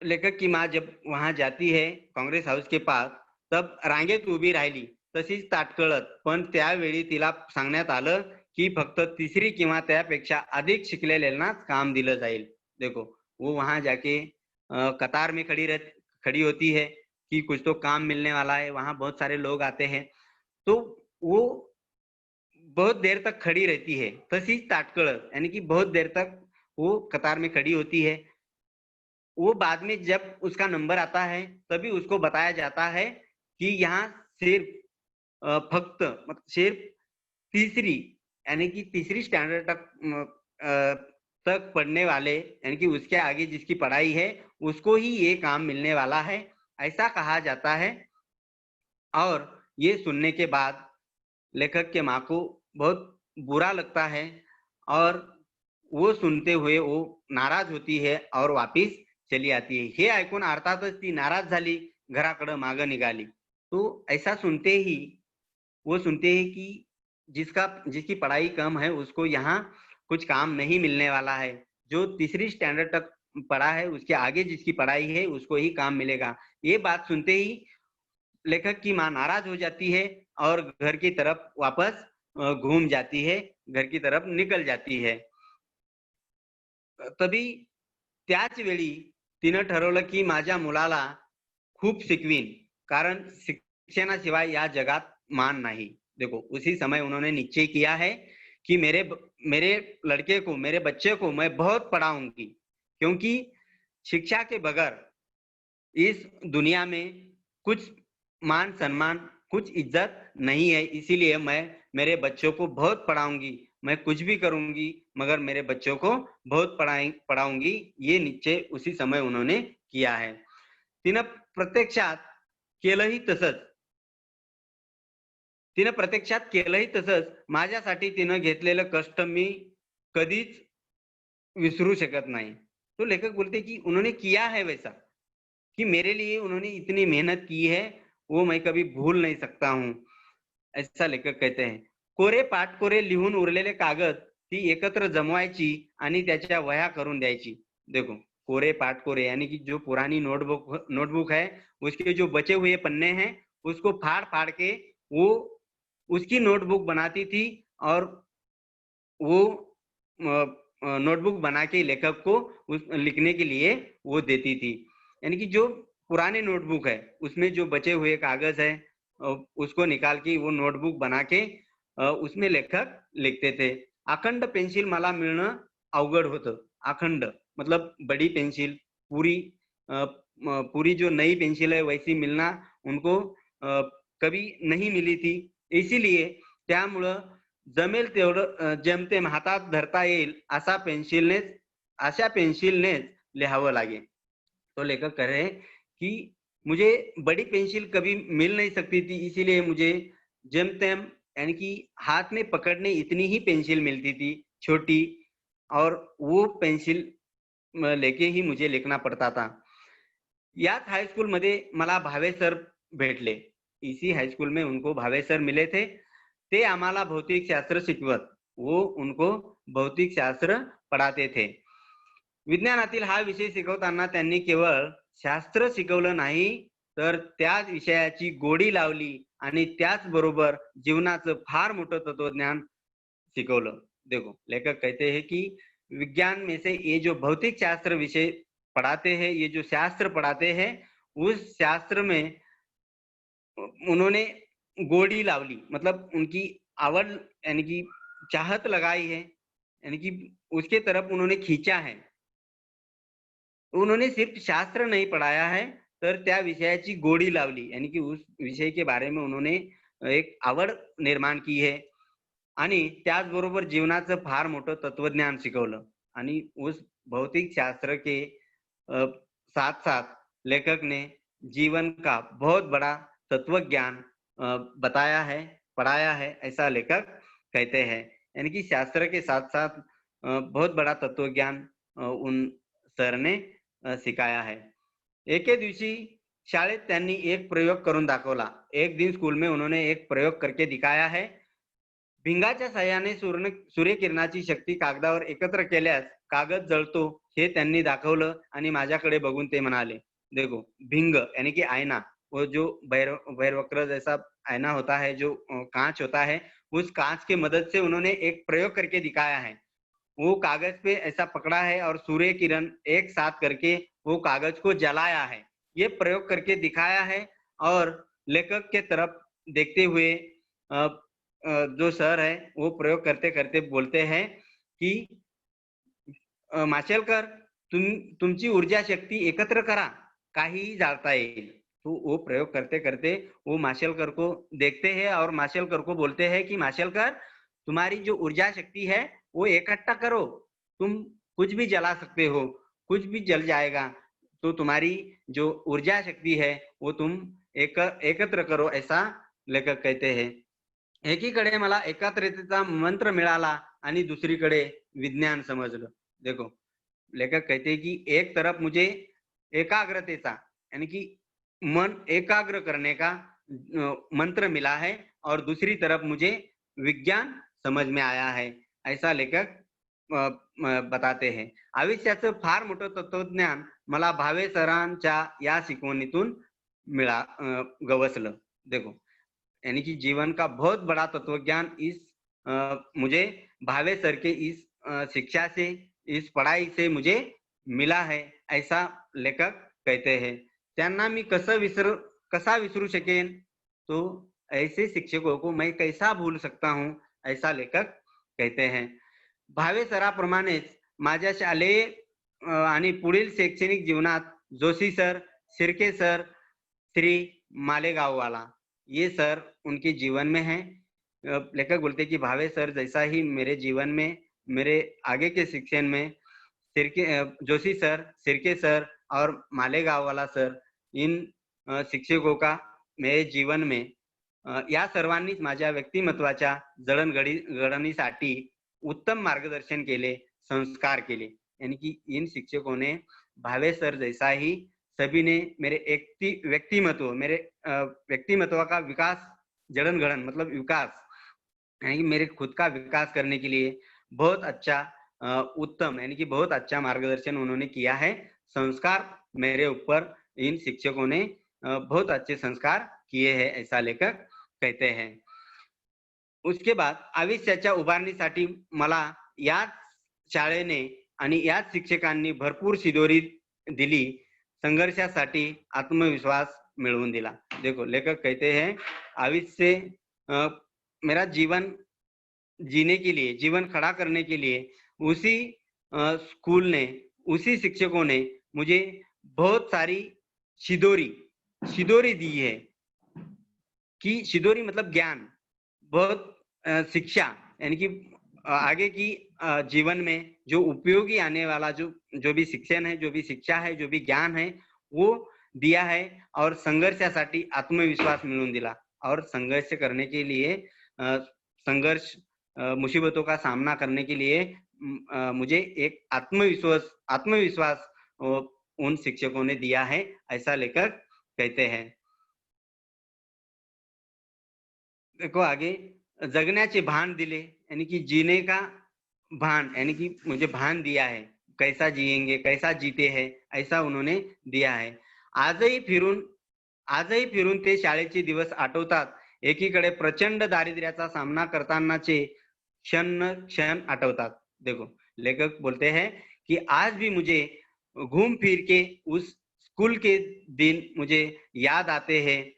लेखक की माँ जब वहां जाती है काँग्रेस हाऊस के पास, तब रांगेत उभी राहिली तशीच ताटकळत. पण त्यावेळी तिला सांगण्यात आलं की फक्त तिसरी किंवा त्यापेक्षा अधिक शिकलेल्यांनाच काम दिलं जाईल. देखो, वो वहां जाके कतार में खड़ी होती है कि कुछ तो काम मिलने वाला है. वहां बहुत सारे लोग आते हैं, तो वो बहुत देर तक खड़ी रहती है तशीच ताटकळत, यानी कि बहुत देर तक वो कतार में खड़ी होती है. वो बाद में जब उसका नंबर आता है तभी उसको बताया जाता है कि यहाँ सिर्फ फक्त सिर्फ तीसरी, यानी कि तीसरी स्टैंडर्ड तक पढ़ने वाले, यानी कि उसके आगे जिसकी पढ़ाई है उसको ही ये काम मिलने वाला है, ऐसा कहा जाता है. और ये सुनने के बाद लेखक के माँ को बहुत बुरा लगता है और वो सुनते हुए वो नाराज होती है और वापिस चली आती है. हे ऐकून अर्थातच ती नाराज झाली, घराकडे मागं निघाली. तो ऐसा सुनते ही वो सुनते हैं कि जिसकी पढ़ाई कम है उसको यहाँ कुछ काम नहीं मिलने वाला है. जो तीसरी स्टैंडर्ड तक पढ़ा है उसके आगे जिसकी पढ़ाई है उसको ही काम मिलेगा. ये बात सुनते ही लेखक की माँ नाराज हो जाती है और घर की तरफ वापस घूम जाती है, घर की तरफ निकल जाती है. तभी त्याच वेळी तिनं ठरवलं की माझ्या मुलाला खूप शिकवीन, कारण शिक्षणाशिवाय या जगात मान नहीं. देखो, उसी समय उन्होंने निश्चय किया है कि मेरे लड़के को, मेरे बच्चे को मैं बहुत पढ़ाऊंगी, क्योंकि शिक्षा के बगैर इस दुनिया में कुछ मान सम्मान, कुछ इज्जत नहीं है. इसीलिए मैं मेरे बच्चों को बहुत पढ़ाऊंगी, मैं कुछ भी करूंगी मगर मेरे बच्चों को बहुत पढ़ाऊंगी. ये निश्चय उसी समय उन्होंने किया है. तिनं प्रत्यक्षात केलंही तसंच. माझ्यासाठी तिनं घेतलेलं कष्ट मी कधीच विसरू शकत नहीं. तो लेखक बोलते कि उन्होंने किया है वैसा, कि मेरे लिए उन्होंने इतनी मेहनत की है, वो मैं कभी भूल नहीं सकता हूँ, ऐसा लेखक कहते हैं. कोरे पाटकोरे लिहून उरलेले कागद ती एकत्र जमवायची आणि त्याच्या वह्या करून द्यायची. देखो, कोरे पाटकोरे यानी कि जो पुरानी नोटबुक है उसके जो बचे हुए पन्ने हैं उसको फाड़ फाड़ के वो उसकी नोटबुक बनाती थी और वो नोटबुक बना के लेखक को लिखने के लिए वो देती थी. यानी कि जो पुराने नोटबुक है उसमें जो बचे हुए कागज है उसको निकाल के वो नोटबुक बना के उसमें लेखक लिखते थे. अखंड पेन्सिल मला मिळणं अवघड होतं. अखंड मतलब बड़ी पेंसिल, पूरी जो नई पेंसिल है वैसी मिलना उनको कभी नहीं मिली थी. इसीलिए त्यामुळं जमेल तेवढं जेमतेम हातात धरता येईल अशा पेन्सिलनेच लिहावं लागेल. तो लेखक कह रहे हैं कि मुझे बड़ी पेंसिल कभी मिल नहीं सकती थी, इसीलिए मुझे जेमतेम, यानी कि हाथ में पकड़ने इतनी ही पेंसिल मिलती थी छोटी, और वो पेंसिल लेके ही मुझे लिखना पड़ता था. याच हाईस्कूल मध्ये मला भावे सर भेटले. इसी हाईस्कूल में उनको भावे सर मिले थे. ते आम्हाला भौतिक शास्त्र शिकवत. वो उनको भौतिक शास्त्र पढ़ाते थे. विज्ञानातील हा विषय शिकवताना त्यांनी केवळ शास्त्र शिकवलं नाही, तर त्याच विषयाची गोडी लावली आणि त्याचबरोबर जीवनाचं फार मोठं तत्वज्ञान सिखौलं. देखो, लेखक कहते हैं कि विज्ञान में से ये जो भौतिक शास्त्र विषय पढ़ाते हैं, ये जो शास्त्र पढ़ाते हैं, उस शास्त्र में उन्होंने गोडी लावली, मतलब उनकी आवड, यानी कि चाहत लगाई है, यानी कि उसके तरफ उन्होंने खींचा है. उन्होंने सिर्फ शास्त्र नहीं पढ़ाया है, तर त्या विषयाची गोडी लावली, यानी कि उस विषय के बारे में उन्होंने एक आवड निर्माण की है आणि त्याचबरोबर जीवनाचं फार मोठं तत्वज्ञान शिकवलं. आणि उस भौतिक शास्त्र के साथ साथ लेखक ने जीवन का बहुत बड़ा तत्वज्ञान बताया है, पढ़ाया है, ऐसा लेखक कहते हैं. यानी कि शास्त्र के साथ साथ बहुत बड़ा तत्वज्ञान उन सर ने सिखाया है. एके दिवशी शाळेत त्यांनी एक प्रयोग करून दाखवला. एक दिन स्कूल में उन्होंने एक प्रयोग करके दिखाया है. भिंगाच्या साहाय्याने सूर्यकिरणाची शक्ती कागदावर एकत्र केल्यास कागद जळतो हे त्यांनी दाखवलं आणि माझ्याकडे बघून ते म्हणाले, देखो भिंग यानी कि आईना, वो जो बहिर्वक्र जैसा आईना होता है, जो कांच होता है, उस कांच की मदद से उन्होंने एक प्रयोग करके दिखाया है. वो कागज पे ऐसा पकड़ा है और सूर्य किरण एक साथ करके वो कागज को जलाया है. ये प्रयोग करके दिखाया है. और लेखक के तरफ देखते हुए जो सर है वो प्रयोग करते करते बोलते हैं कि माशेलकर, तुमची ऊर्जा शक्ती एकत्र करा, काहीही जाळता येईल. तो वो प्रयोग करते करते वो माशेलकर को देखते हैं और माशेलकर को बोलते हैं कि माशेलकर, तुम्हारी जो ऊर्जा शक्ति है वो इकट्ठा करो, तुम कुछ भी जला सकते हो, कुछ भी जल जाएगा, तो तुम्हारी जो ऊर्जा शक्ति है वो तुम एकत्र करो, ऐसा लेखक कहते हैं. एकीकडे मला एकात्मतेचा मंत्र मिळाला आणि दुसरीकडे विज्ञान समजलं. देखो लेखक कहते हैं कि एक तरफ मुझे एकाग्रतेचा यानी कि मन एकाग्र करने का मंत्र मिला है और दूसरी तरफ मुझे विज्ञान समझ में आया है, ऐसा लेखक बताते हैं. आयुष्याचं फार मोठं तत्वज्ञान मला भावे सरांच्या या शिकवणीतून गवसलं. देखो यानी कि जीवन का बहुत बड़ा तत्वज्ञान मुझे भावे सर के इस शिक्षा से, इस पढ़ाई से मुझे मिला है, ऐसा लेखक कहते हैं. त्यांना मी कसा विसरू शकेन, तो ऐसे शिक्षकों को मैं कैसा भूल सकता हूं, ऐसा लेखक कहते हैं. भावे सराप्रमाणेच माझ्या शालेय आणि पुढील शैक्षणिक जीवनात जोशी सर, शिर्के सर, श्री मालेगांव वाला, ये सर उनके जीवन में है. लेखक बोलते कि भावे सर जैसा ही मेरे जीवन में, मेरे आगे के शिक्षण में जोशी सर, शिर्के सर और मालेगांव वाला सर, इन शिक्षकों का मेरे जीवन में या सर्वांनीच माझ्या व्यक्तिमत्वाच्या जडणघडणीसाठी उत्तम मार्गदर्शन केले, संस्कार केले. यानी कि इन शिक्षकों ने भावे सर जैसा ही सभी ने मेरे व्यक्तिमत्व का विकास, जड़न मतलब विकास, यानी कि मेरे खुद का विकास करने के लिए बहुत अच्छा उत्तम यानी कि बहुत अच्छा मार्गदर्शन उन्होंने किया है. संस्कार मेरे ऊपर इन शिक्षकों ने बहुत अच्छे संस्कार किए हैं, ऐसा लेखक कहते हैं. उसके बाद आयुष्याच्या उभारणीसाठी मला याच शाळेने आणि याच शिक्षकांनी भरपूर शिदोरी दिली, संघर्षासाठी आत्मविश्वास मिळवून दिला. देखो लेखक कहते हैं, आयुष्य मेरा जीवन जीने के लिए, जीवन खड़ा करने के लिए उसी स्कूल ने, उसी शिक्षकों ने मुझे बहुत सारी शिदोरी दी है. कि शिदोरी मतलब ज्ञान, बहुत शिक्षा, यानी कि आगे की जीवन में जो उपयोगी आने वाला जो भी शिक्षण है, जो भी शिक्षा है, जो भी ज्ञान है, वो दिया है. और संघर्षासाठी आत्मविश्वास मिळवून दिला. और संघर्ष करने के लिए, मुसीबतों का सामना करने के लिए मुझे एक आत्मविश्वास उन शिक्षकों ने दिया है, ऐसा लेखक कहते हैं. देखो आगे, जगण्याचे भान दिले, यानी कि जीने का भान, यानी कि मुझे भान दिया है, कैसा जिएंगे, कैसा जीते हैं, ऐसा उन्होंने दिया है. आजही फिरून ते शाळेचे दिवस आठवतात. एकीकडे प्रचंड दारिद्र्याचा सामना करतानाचे क्षण आठवतात. देखो लेखक बोलते हैं कि आज भी मुझे घूम फिर के उस स्कूल के दिन मुझे याद आते हैं.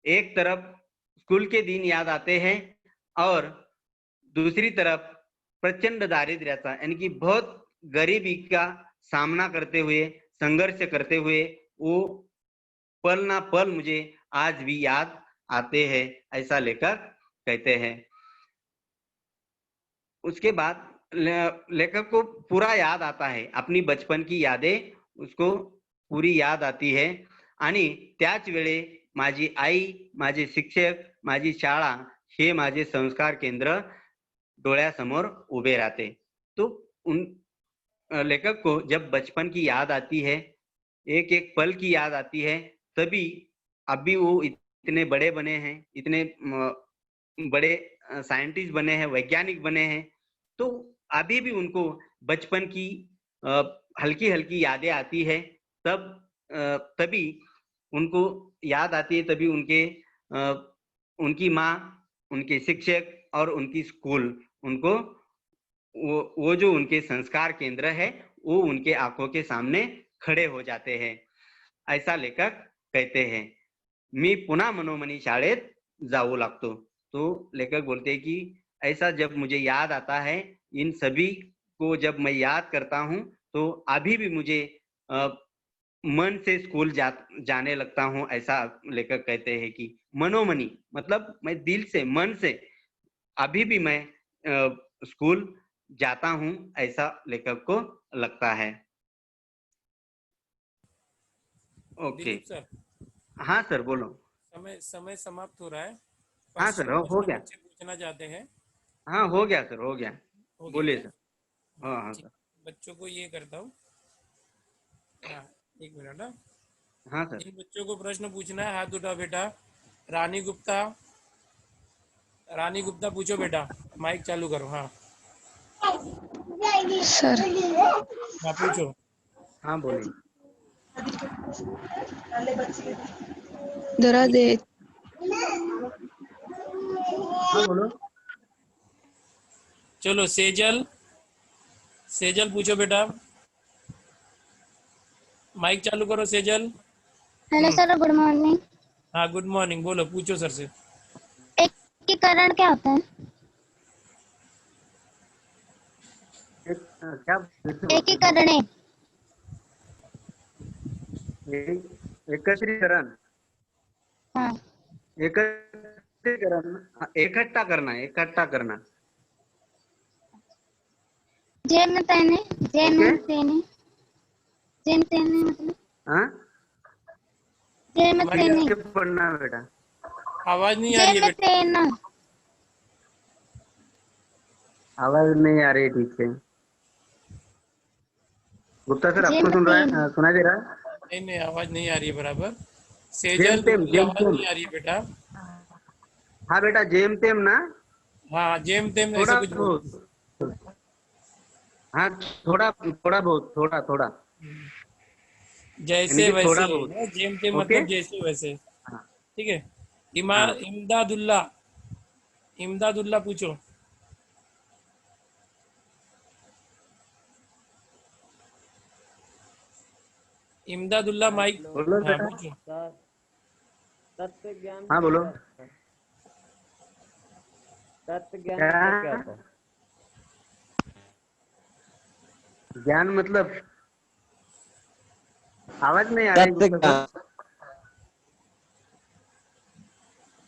एक तरफ स्कूल के दिन याद आते हैं और दूसरी तरफ प्रचंड दारिद्र्याचा, यानी कि बहुत गरीबी का सामना करते हुए, संघर्ष करते हुए वो पल ना पल मुझे आज भी याद आते हैं, ऐसा लेखक कहते हैं. उसके बाद लेखक को पूरा याद आता है, अपनी बचपन की यादें उसको पूरी याद आती है. आणि त्याच वेळे माझी आई, माझे शिक्षक, माझी शाळा हे माझे संस्कार केंद्र डोळ्यासमोर उभे रहते. तो लेखक को जब बचपन की याद आती है, एक एक पल की याद आती है, तभी अभी वो इतने बड़े बने हैं, इतने बड़े साइंटिस्ट बने हैं, वैज्ञानिक बने हैं। तो अभी भी उनको बचपन की हल्की हल्की यादें आती है, तब तभी उनको याद आती है, तभी उनकी माँ, उनके शिक्षक और उनकी स्कूल उनको वो जो उनके संस्कार केंद्र है वो उनके आंखों के सामने खड़े हो जाते हैं। ऐसा लेखक कहते हैं। मी पुन्हा मनोमनी शाळेत जाऊ लागतो। तो लेखक बोलते हैं कि ऐसा जब मुझे याद आता है, इन सभी को जब मैं याद करता हूँ, तो अभी भी मुझे मन से स्कूल जाने लगता हूँ। ऐसा लेखक कहते हैं कि मनोमनी मतलब मैं दिल से, मन से अभी भी मैं स्कूल जाता हूँ, ऐसा लेखक को लगता है। ओके। दिलीप सर, हाँ सर, बोलो। समय समय समाप्त हो रहा है। हाँ सर, हो प्रश्न गया। बच्चे पूछना चाहते हैं। हाँ, हो गया सर, हो गया। हो गया बोलिए क्या? सर। हाँ हाँ ठीक, सर। बच्चों को ये करता हूँ। हाँ, एक मिनट। हाँ, हाँ सर। जिन बच्चों को प्रश्न पूछना है हाथ उठा बेटा। रानी गुप्ता, रानी गुप्ता पूछो बेटा, माइक चालू करो। हाँ सर हाँ, पूछो। हाँ, बोलिए। जरा दे। हाँ, बोलो। चलो सेजल, सेजल पूछो बेटा, माइक चालू करो Sejal. Hello sir, good morning. हाँ गुड मॉर्निंग, बोलो, पूछो सर से। एकीकरण क्या होता है? क्या फिर से बोलो। एकीकरण एकत्रीकरण। हाँ, एकत्रीकरण, इकट्ठा करना, इकट्ठा करना। जेम तेने, जेम ओके। तेने, जेम तेने मतलब हाँ, जेम हमारी तेने, पढ़ना बेटा। आवाज नहीं आ रही है जेम बेटा। तेना। आवाज नहीं आ रही ठीक से। गुप्ता सर, आपको जेम तेन, सुना दे रहा है? नहीं नहीं, आवाज नहीं आ रही है बराबर। जेम सेजल तेम, तुम्हारी जेम आवाज तेम। नहीं आ रही है बेटा। हाँ बेटा, जेम तेम ना। हाँ, जेम तेम ऐसे थोड़ा कुछ बोलो। बहुत। हाँ, थोड़ा थोड़ा बहुत, थोड़ा थोड़ा, यानी जैसे कि वैसे थोड़ा बहुत। है, जेम तेम ओके। मतलब जैसे वैसे। हाँ ठीक है। हाँ। इमदादुल्ला, इमदादुल्ला पूछो। इमदादुल्ला माइक। बोलो हाँ बेटा। पूछो। सर, तत्व ज्ञान हाँ, मतलब बोलो। क्या होता है? तत्व ज्ञान मतलब क्या क्या? होता है? ज्ञान मतलब, आवाज नहीं आ रही तत्व गुप्ता ज्ञान। सर।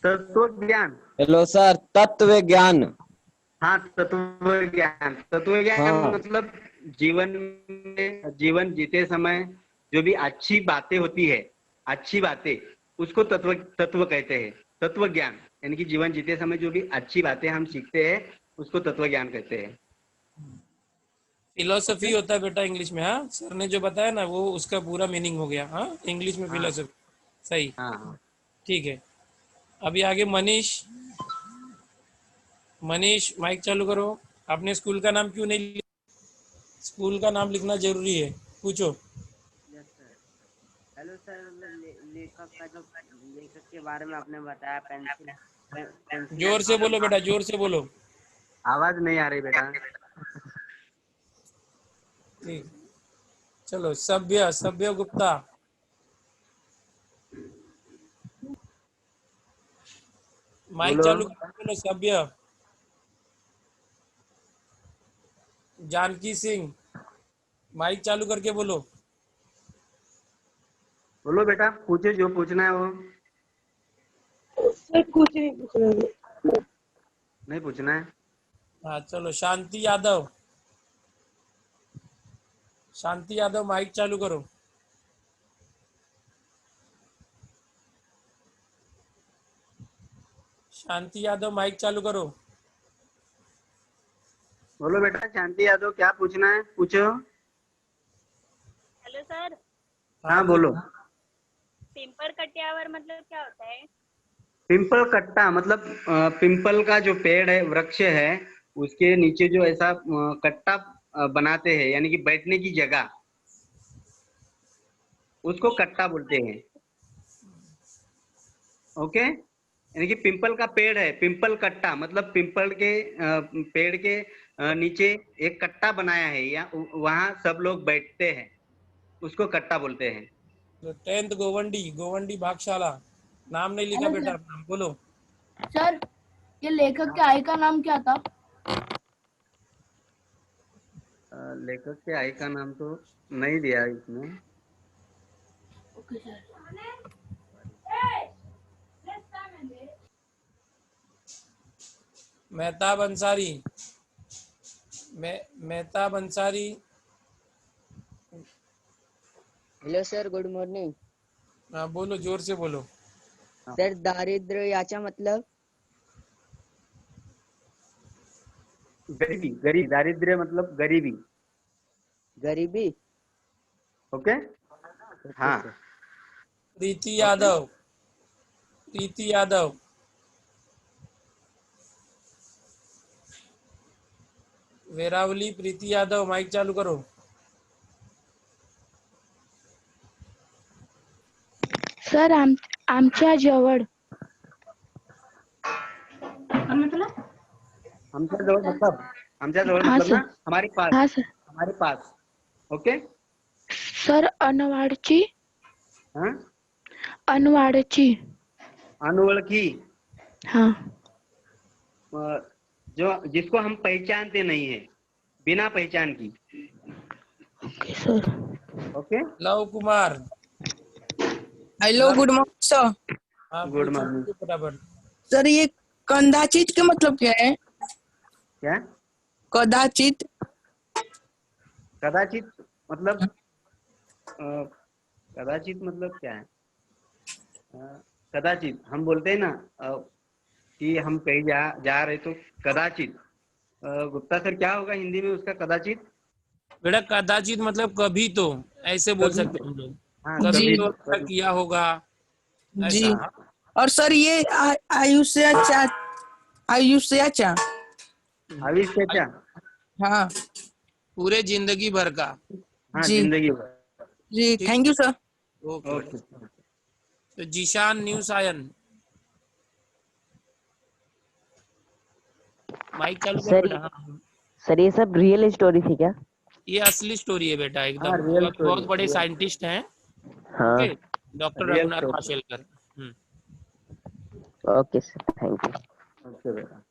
तत्व ज्ञान। हेलो सर, तत्व ज्ञान। हाँ, तत्व ज्ञान, तत्व ज्ञान हाँ, मतलब जीवन में, जीवन जीते समय जो भी अच्छी बातें होती है, अच्छी बातें, उसको तत्व तत्व कहते हैं। तत्व ज्ञान यानी कि जीवन जीते समय जो भी अच्छी बातें हम सीखते हैं, उसको तत्व ज्ञान कहते हैं। ओके। फिलोसफी होता है बेटा इंग्लिश में। हाँ, सर ने जो बताया ना वो उसका पूरा मीनिंग हो गया। हाँ, इंग्लिश में हाँ फिलोसफी। सही। हाँ हाँ। ठीक है। अभी आगे मनीष, मनीष माइक चालू करो। आपने स्कूल का नाम क्यों नहीं लिया? स्कूल का नाम लिखना जरूरी है। पूछो। Yes sir. हेलो सर, मतलब लेखक का जो लेखक के बारे में आपने बताया, पेंसिल पेंसिल जोर से बोलो बेटा, जोर से बोलो। आवाज नहीं आ रही बेटा। ठीक। चलो, सभ्य, सभ्य गुप्ता, माइक बोलो। चालू करके बोलो सभ्य। जानकी सिंह, माइक चालू करके बोलो। बोलो बेटा, पूछो जो पूछना है वो। सर कुछ नहीं पूछ रहे। नहीं पूछना है। हाँ चलो, शांति यादव, शांति यादव माइक चालू करो। शांति यादव माइक चालू करो। बोलो बेटा, शांति यादव, क्या पूछना है पूछो। हेलो सर, हाँ, हाँ बोलो। पूछो। पिंपल कटियावर मतलब क्या होता है? पिंपल कट्टा मतलब पिंपल का जो पेड़ है, वृक्ष है, उसके नीचे जो ऐसा कट्टा बनाते हैं, यानी कि बैठने की जगह, उसको कट्टा बोलते हैं। ओके, यानी कि पिंपल का पेड़ है, पिंपल कट्टा मतलब पिंपल के पेड़ के नीचे एक कट्टा बनाया है, या वहां सब लोग बैठते हैं, उसको कट्टा बोलते हैं। तो 10th गोवंडी भागशाला। नाम नहीं लिखा हेलो बेटा, सर। नाम बोलो। सर, ये लेखक के आय का नाम क्या था? लेखक के आय का नाम तो नहीं दिया इसमें। Okay sir. Mehtab Ansari. Mehtab Ansari. Hello sir, good morning. हाँ बोलो, जोर से बोलो। सर, दारिद्र्य याचा मतलब? गरीबी, गरीब, दारिद्र्य मतलब गरीबी। गरीबी। ओके, हाँ। प्रीति यादव। प्रीति यादव। वेरावली प्रीति यादव, माइक चालू करो। सर, आमच्या जवळ मतलब आमच्या जवळ हाँ मतलब सर। ना, हमारे पास, हाँ सर। हमारे पास। ओके, सर, अनवाडची हाँ, अनवाडची अनोळखी, हाँ। जो जिसको हम पहचानते नहीं है, बिना पहचान की। Okay sir. Okay, love Kumar. Hello, good morning sir. हाँ गुड पूछो मॉर्निंग। पूछो फटाफट। सर, ये कदाचित का मतलब क्या है? क्या? कदाचित। कदाचित मतलब कदाचित मतलब क्या है? कदाचित हम बोलते हैं ना कि हम कहीं जा रहे तो कदाचित। गुप्ता सर, क्या होगा हिंदी में उसका कदाचित? बेटा कदाचित मतलब कभी तो, ऐसे बोल कभी सकते तो, हैं हम लोग। हाँ, जी कभी कभी तो तो, ऐसा कभी। किया होगा, जी। ऐसा। हाँ? और सर, ये आयुष्याचा आयुष्याचा। आयुष्याच्या, हाँ पूरे जिंदगी भर का। हाँ, जी जिंदगी भर। जी, ठीक। Thank you sir. Okay okay, बेटा। तो जीशान न्यू सायन, माइक चालू करो सर बेटा। हाँ, सर ये सब रियल स्टोरी थी क्या? ये असली स्टोरी है बेटा, हाँ, एकदम। वो रियल अभी स्टोरी, बहुत बड़े रियल, साइंटिस्ट हैं। हाँ। Okay, doctor real Raghunath story. Mashelkar. Okay sir, thank you. Okay बेटा।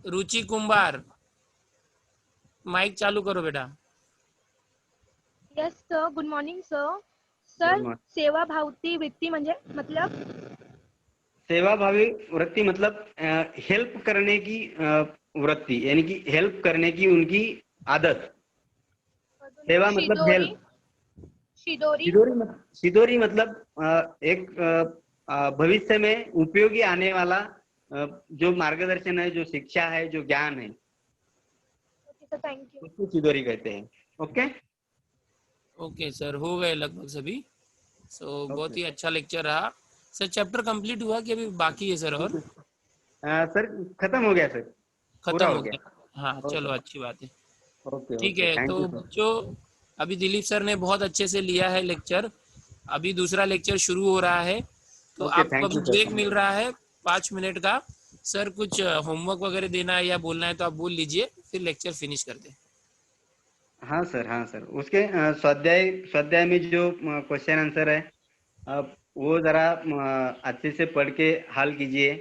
रुचि कुंभार, माइक चालू करो बेटा। Yes sir, good morning sir. Good sir, morning. सेवाभावती वृत्ती म्हणजे मतलब? सेवाभावी वृत्ति मतलब हेल्प करने की वृत्ति, यानी कि हेल्प करने की उनकी आदत। सेवा मतलब शिदोरी। हेल्प। शिदोरी। सिदोरी मतलब एक भविष्य में उपयोगी आने वाला जो मार्गदर्शन है, जो शिक्षा है, जो ज्ञान है, ओके सर, थैंक यू। उसको सिदोरी कहते हैं। ओके, ओके सर, हो गए लगभग सभी। बहुत ओके ही अच्छा लेक्चर रहा सर। चैप्टर कंप्लीट हुआ कि अभी बाकी है सर? और सर, खत्म हो गया सर, पूरा खत्म हो हो गया। गया? हाँ चलो, ओके, अच्छी बात है। ओके, ठीक ओके, है, थैंक तो यू सर। बच्चों अभी दिलीप सर ने बहुत अच्छे से लिया है लेक्चर। अभी दूसरा लेक्चर शुरू हो रहा है, तो ओके, आपको थैंक अभी यू ब्रेक सर। मिल रहा है 5 मिनट का। सर कुछ होमवर्क वगैरह देना है या बोलना है तो आप बोल लीजिए, फिर लेक्चर फिनिश कर दें। हाँ सर, हाँ सर, उसके स्वाध्याय में जो क्वेश्चन आंसर है, आप वो जरा अच्छे से पढ़ के हल कीजिए।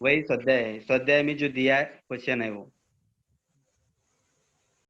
वही स्वाध्याय है, स्वाध्याय में जो दिया है क्वेश्चन है वो।